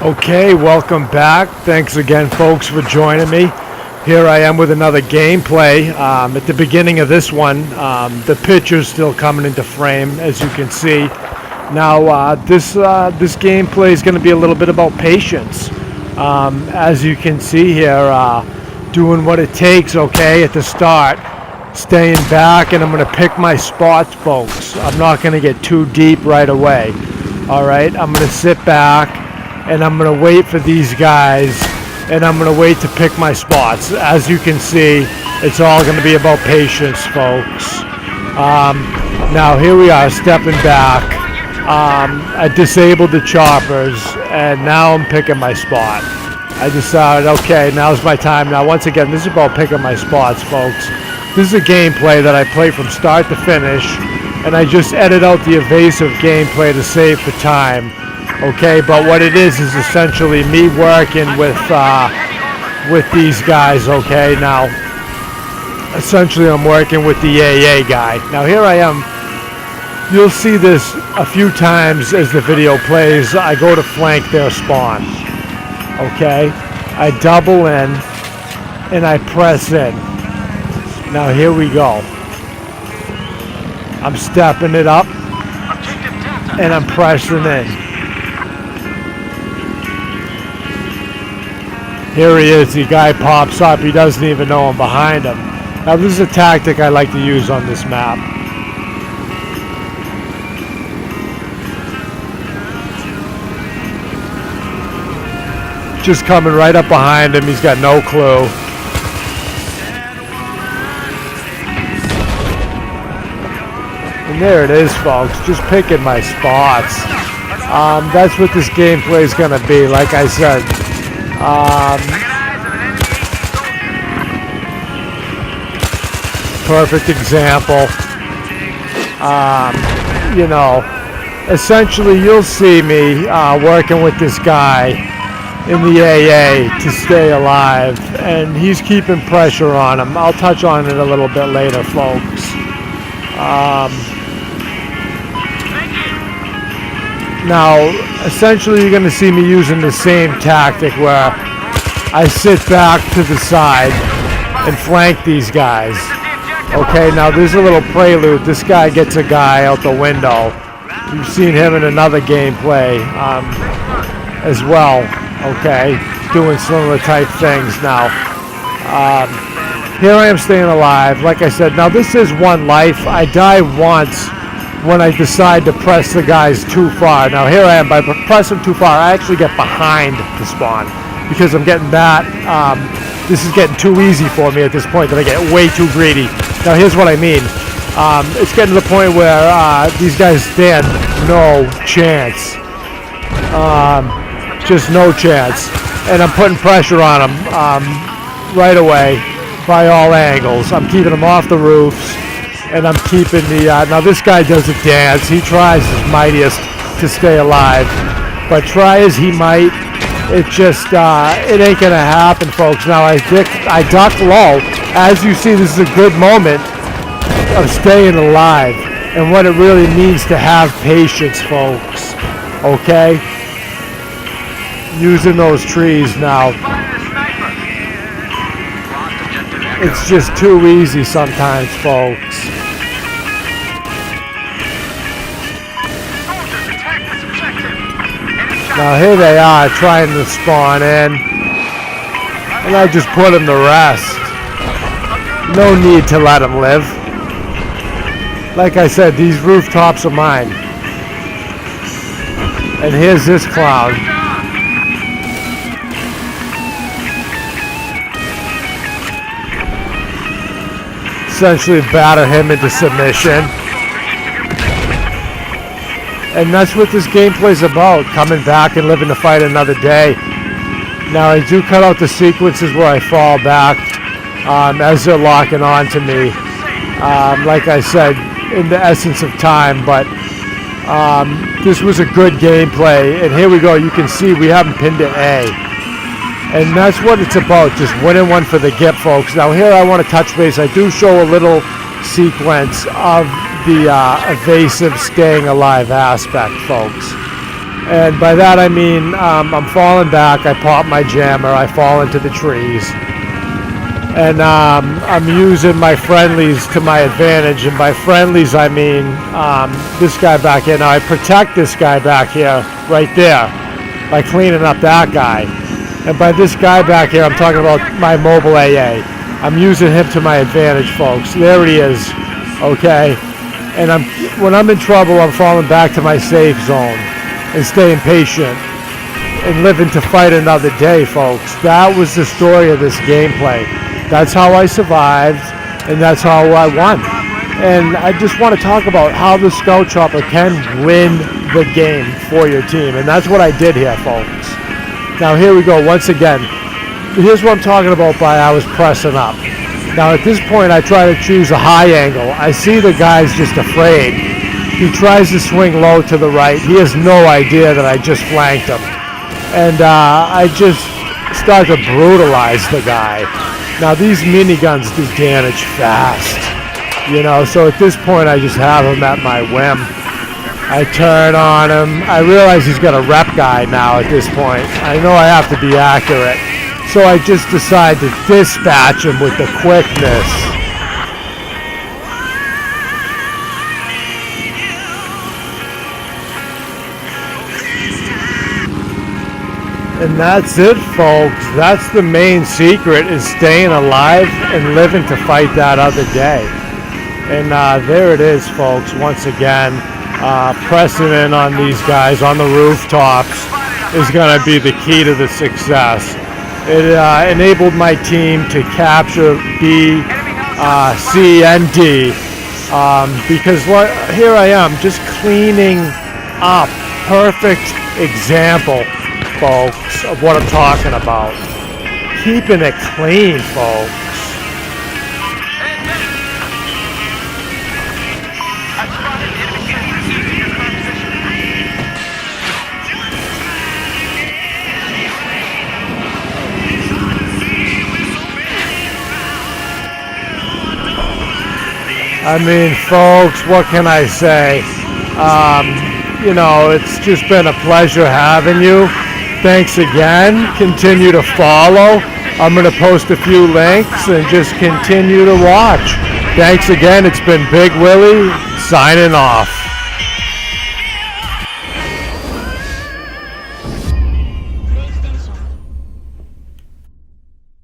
Okay, welcome back. Thanks again, folks, for joining me. Here I am with another gameplay. At the beginning of this one, the picture's still coming into frame, as you can see. Now, this gameplay is going to be a little bit about patience. As you can see here, doing what it takes, okay, at the start. Staying back, and I'm going to pick my spots, folks. I'm not going to get too deep right away. All right, I'm going to sit back. And I'm going to wait for these guys, and I'm going to wait to pick my spots. As you can see, it's all going to be about patience, folks. Now, here we are, stepping back. I disabled the choppers, and now I'm picking my spot. I decided, okay, now's my time. Now, once again, this is about picking my spots, folks. This is a gameplay that I play from start to finish, and I just edit out the evasive gameplay to save for time. Okay, but what it is essentially me working with these guys. Okay, now essentially I'm working with the AA guy. Now here I am. You'll see this a few times as the video plays. I go to flank their spawn. Okay, I double in and I press in. Now here we go. I'm stepping it up and I'm pressing in. Here he is, the guy pops up, he doesn't even know I'm behind him. Now this is a tactic I like to use on this map. Just coming right up behind him, he's got no clue. And there it is, folks, just picking my spots. That's what this gameplay is going to be, like I said. Perfect example. You know, essentially you'll see me working with this guy in the AA to stay alive, and he's keeping pressure on him. I'll touch on it a little bit later, folks. Now, essentially you're going to see me using the same tactic where I sit back to the side and flank these guys. Okay, now there's a little prelude. This guy gets a guy out the window. You've seen him in another gameplay as well, okay, doing similar type things. Now, here I am staying alive. Like I said, now this is one life. I die once when I decide to press the guys too far. Now here I am, by pressing too far, I actually get behind the spawn because I'm getting that. This is getting too easy for me at this point that I get way too greedy. Now here's what I mean. It's getting to the point where these guys stand no chance. Just no chance. And I'm putting pressure on them right away by all angles. I'm keeping them off the roofs. And I'm keeping the, now this guy doesn't dance. He tries his mightiest to stay alive. But try as he might, it just, it ain't gonna happen, folks. Now I duck low. As you see, this is a good moment of staying alive. And what it really means to have patience, folks. Okay? Using those trees now. It's just too easy sometimes, folks. Now here they are trying to spawn in, and I just put them to rest. No need to let them live. Like I said, these rooftops are mine. And here's this clown. Essentially batter him into submission. And that's what this gameplay's about, coming back and living to fight another day. Now I do cut out the sequences where I fall back as they're locking on to me. Like I said, in the essence of time, but this was a good gameplay. And here we go, you can see we haven't pinned it A. And that's what it's about, just winning one for the GIP, folks. Now here I want to touch base. I do show a little sequence of the evasive staying alive aspect, folks. And by that I mean I'm falling back, I pop my jammer, I fall into the trees. And I'm using my friendlies to my advantage. And by friendlies I mean this guy back here. Now I protect this guy back here, right there, by cleaning up that guy. And by this guy back here, I'm talking about my mobile AA. I'm using him to my advantage, folks. There he is, okay? And when I'm in trouble, I'm falling back to my safe zone and staying patient and living to fight another day, folks. That was the story of this gameplay. That's how I survived, and that's how I won. And I just want to talk about how the Scout Chopper can win the game for your team, and that's what I did here, folks. Now here we go, once again. Here's what I'm talking about by I was pressing up. Now at this point, I try to choose a high angle. I see the guy's just afraid. He tries to swing low to the right. He has no idea that I just flanked him. And I just start to brutalize the guy. Now these miniguns do damage fast, you know, so at this point I just have him at my whim. I turn on him. I realize he's got a rep guy now at this point. I know I have to be accurate. So I just decide to dispatch him with the quickness. And that's it, folks. That's the main secret, is staying alive and living to fight that other day. And there it is, folks, once again. Pressing in on these guys on the rooftops is going to be the key to the success. It enabled my team to capture B, C, and D because here I am just cleaning up. Perfect example, folks, of what I'm talking about. Keeping it clean, folks. I mean, folks, what can I say? You know, it's just been a pleasure having you. Thanks again. Continue to follow. I'm going to post a few links and just continue to watch. Thanks again. It's been Big Willie signing off.